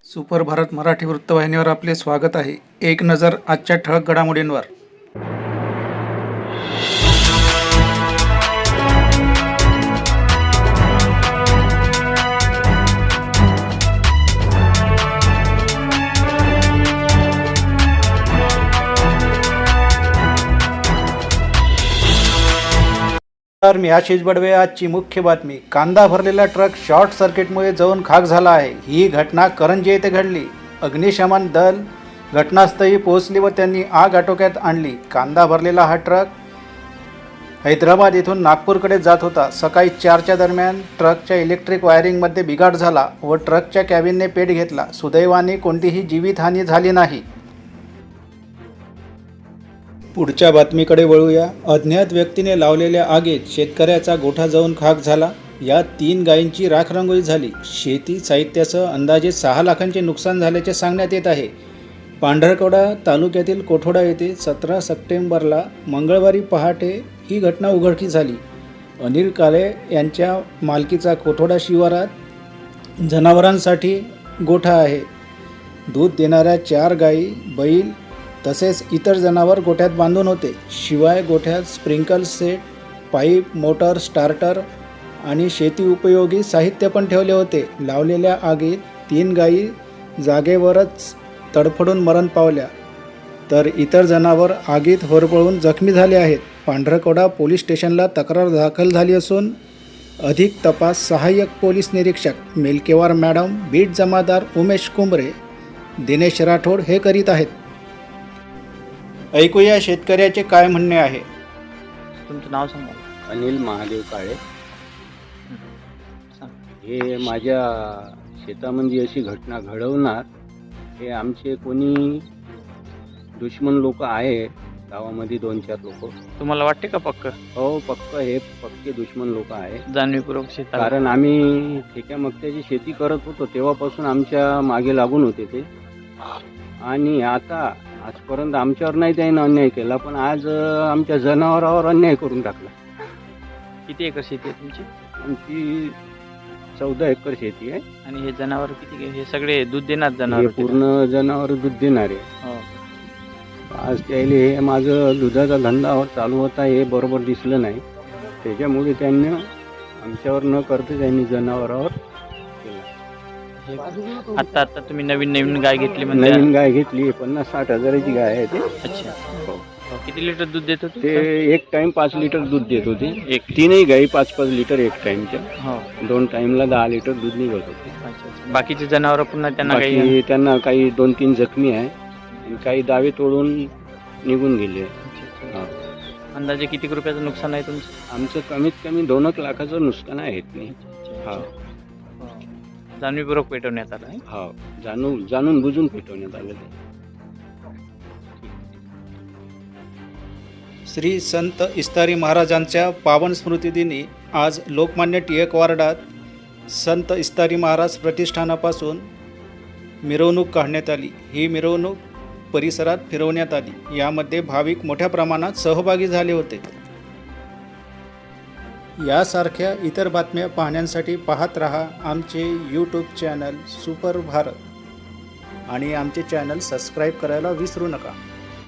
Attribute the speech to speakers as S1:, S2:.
S1: Super Bharat Marathi वृत्तवाहिनीवर आपले स्वागत आहे. एक नजर आजच्या ठळक घडामोडींवर. तर मी आशिष बडवे. आजची मुख्य बातमी. कांदा भरलेला ट्रक शॉर्ट सर्किटमुळे जळून खाक झाला आहे. ही घटना करंजी येथे घडली. अग्निशमन दल घटनास्थळी पोहोचली व त्यांनी आग आटोक्यात आणली. कांदा भरलेला हा ट्रक हैदराबाद येथून नागपूरकडे जात होता. सकाळी 4च्या दरम्यान ट्रकच्या इलेक्ट्रिक वायरिंगमध्ये बिघाड झाला व ट्रकच्या कॅबिनने पेट घेतला. सुदैवाने कोणतीही जीवितहानी झाली नाही. पुढच्या बातमीकडे वळूया. अज्ञात व्यक्तीने लावलेल्या आगीत शेतकऱ्याचा गोठा जळून खाक झाला. यात 3 गायींची राखरांगोळी झाली. शेती साहित्यासह अंदाजे 6 लाखांचे नुकसान झाल्याचे सांगण्यात येत आहे. पांढरकवडा तालुक्यातील कोठोडा येथे 17 सप्टेंबरला मंगळवारी पहाटे ही घटना उघडकीस झाली. अनिल काळे यांच्या मालकीचा कोठोडा शिवारात जनावरांसाठी गोठा आहे. दूध देणाऱ्या 4 गायी, बैल तसेच इतर जनावर गोठ्यात बांधून होते. शिवाय गोठ्यात sprinkle set, pipe, motor, starter आणि शेती उपयोगी साहित्य पण ठेवले होते. लावलेल्या आगीत 3 गायी जागेवरच तडफडून मरण पावल्या तर इतर जनावर आगीत होरपळून जखमी झाले आहेत. पांढरकवडा पोलीस स्टेशनला तक्रार दाखल झाली असून अधिक तपास सहाय्यक पोलीस निरीक्षक मेलकेवार मॅडम, बीट जमादार उमेश कुंबरे, दिनेश राठोड हे करीत आहेत. ऐकूया शेतकऱ्याचे काय म्हणणे आहे.
S2: तुमचं नाव सांगा.
S3: अनिल महादेव काळे. हे माझ्या शेतामध्ये अशी घटना घडवणार हे आमचे कोणी दुश्मन लोक आहे गावामध्ये 2-4 लोक.
S2: तुम्हाला वाटते का पक्क?
S3: हो, पक्क हे पक्के दुश्मन लोक आहे.
S2: जाणीवपूर्वक शेत.
S3: कारण आम्ही ठेक्या मक्त्याची शेती करत होतो तेव्हापासून आमच्या मागे लागून होते ते. आणि आता आजपर्यंत आमच्यावर नाही त्याने अन्याय केला, पण आज आमच्या जनावरावर अन्याय करून टाकला.
S2: किती एकर शेती आहे तुमची?
S3: आमची 14 एकर शेती आहे.
S2: आणि हे जनावर किती? हे सगळे दूध देणार
S3: हे
S2: जनावर?
S3: पूर्ण जनावर दूध देणारे. आज त्याला हे माझं दुधाचा धंदा चालू होता हे बरोबर दिसलं नाही. त्याच्यामुळे त्यांनी आमच्यावर न करता त्यांनी जनावरावर केलं.
S2: आता तुम्ही नवीन गाय घेतली म्हणजे?
S3: नवीन गाय घेतली. 50-60 हजाराची गाय आहे ती.
S2: अच्छा. किती लिटर दूध देत होते
S3: ते? एक टाइम 5 लिटर दूध देत होते. एक 3 गाई 5-5 लिटर एक टाइमच्या.
S2: हो.
S3: 2 टाइमला 10 लिटर दूध निघत होते.
S2: अच्छा. बाकीचे जनावर पुन्हा त्यांना
S3: बाकी त्यांना काही 2-3 जखमी आहे आणि काही दावे तोडून निघून गेले.
S2: अंदाजे किती रुपयाचं नुकसान आहे तुमचं?
S3: आमचं कमीत कमी 2 लाखाचं नुकसान आहे. हा,
S2: जाणीवपूर्वक पेटवण्यात आलं आहे.
S3: हा, जाणून बुजून पेटवण्यात आलेलं.
S1: श्री संत इस्तारी महाराजांच्या पावन स्मृतिदिनी आज लोकमान्य टिळक वार्डात संत इस्तारी महाराज प्रतिष्ठानापासून मिरवणूक काढण्यात आली. ही मिरवणूक परिसरात फिरवण्यात आली. यामध्ये भाविक मोठ्या प्रमाणात सहभागी झाले होते. यासारख्या इतर बातम्या पाहण्यासाठी पाहत रहा आमचे यूट्यूब चॅनल सुपर भारत आणि आमचे चॅनल सबस्क्राईब करायला विसरू नका.